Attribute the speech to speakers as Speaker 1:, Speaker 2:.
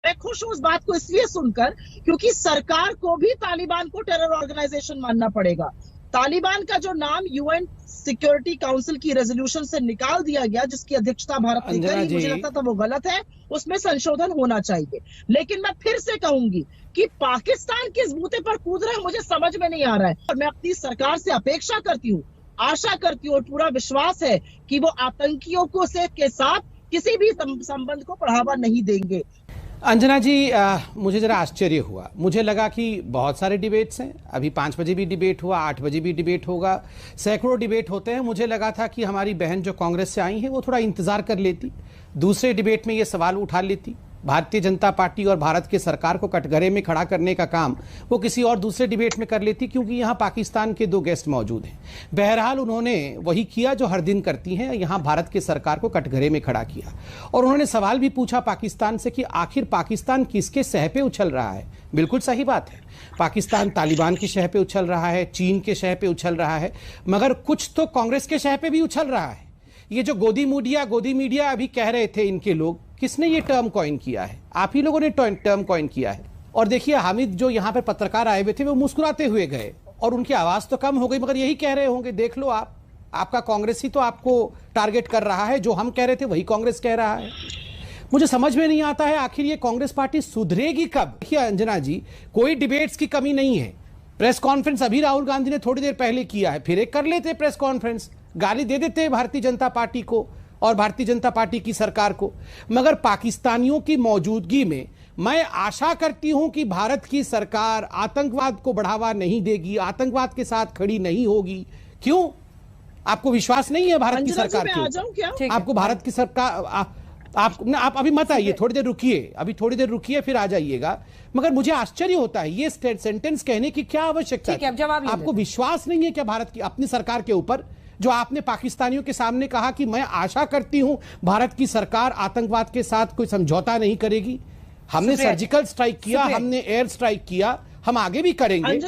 Speaker 1: मैं खुश हूं उस बात को इसलिए सुनकर क्योंकि सरकार को भी तालिबान को टेरर ऑर्गेनाइजेशन मानना पड़ेगा। तालिबान का जो नाम यूएन सिक्योरिटी काउंसिल की रेजोल्यूशन से निकाल दिया गया, जिसकी अध्यक्षता भारत ने करी, मुझे लगता था वो गलत है, उसमें संशोधन होना चाहिए। लेकिन मैं फिर से कहूंगी कि पाकिस्तान किस बूते पर कूद रहे हैं मुझे समझ में नहीं आ रहा है। और मैं अपनी सरकार से अपेक्षा करती हूँ, आशा करती हूँ और पूरा विश्वास है कि वो आतंकियों को के साथ किसी भी संबंध को बढ़ावा नहीं देंगे।
Speaker 2: अंजना जी, मुझे जरा आश्चर्य हुआ। मुझे लगा कि बहुत सारे डिबेट्स हैं, अभी 5 बजे भी डिबेट हुआ, 8 बजे भी डिबेट होगा, सैकड़ों डिबेट होते हैं। मुझे लगा था कि हमारी बहन जो कांग्रेस से आई है वो थोड़ा इंतजार कर लेती, दूसरे डिबेट में ये सवाल उठा लेती। भारतीय जनता पार्टी और भारत के सरकार को कटघरे में खड़ा करने का काम वो किसी और दूसरे डिबेट में कर लेती, क्योंकि यहाँ पाकिस्तान के 2 गेस्ट मौजूद हैं। बहरहाल उन्होंने वही किया जो हर दिन करती हैं, यहाँ भारत के सरकार को कटघरे में खड़ा किया और उन्होंने सवाल भी पूछा पाकिस्तान से कि आखिर पाकिस्तान किसके शह पे उछल रहा है। बिल्कुल सही बात है, पाकिस्तान तालिबान की शह पे उछल रहा है, चीन के शह पे उछल रहा है, मगर कुछ तो कांग्रेस के शह पे भी उछल रहा है। ये जो गोदी मीडिया अभी कह रहे थे इनके लोग, किसने ये टर्म कॉइन किया है? आप ही लोगों ने टर्म कॉइन किया है। और देखिए, हामिद जो यहाँ पर पत्रकार आए हुए थे वो मुस्कुराते हुए गए और उनकी आवाज तो कम हो गई, मगर यही कह रहे होंगे, देख लो आपका कांग्रेस ही तो आपको टारगेट कर रहा है, जो हम कह रहे थे वही कांग्रेस कह रहा है। मुझे समझ में नहीं आता है आखिर ये कांग्रेस पार्टी सुधरेगी कब? देखिए अंजना जी, कोई डिबेट्स की कमी नहीं है। प्रेस कॉन्फ्रेंस अभी राहुल गांधी ने थोड़ी देर पहले किया है, फिर एक कर लेते प्रेस कॉन्फ्रेंस, गाली दे देते भारतीय जनता पार्टी को और भारतीय जनता पार्टी की सरकार को। मगर पाकिस्तानियों की मौजूदगी में मैं आशा करती हूं कि भारत की सरकार आतंकवाद को बढ़ावा नहीं देगी, आतंकवाद के साथ खड़ी नहीं होगी। क्यों? आपको विश्वास नहीं है भारत की सरकार के? आपको भारत की सरकार आप अभी मत आइए, थोड़ी देर रुकिए, फिर आ जाइएगा। मगर मुझे आश्चर्य होता है, ये सेंटेंस कहने की क्या आवश्यकता है? आपको विश्वास नहीं है क्या भारत की अपनी सरकार के ऊपर? जो आपने पाकिस्तानियों के सामने कहा कि मैं आशा करती हूं भारत की सरकार आतंकवाद के साथ कोई समझौता नहीं करेगी। हमने सर्जिकल स्ट्राइक किया, हमने एयर स्ट्राइक किया, हम आगे भी करेंगे।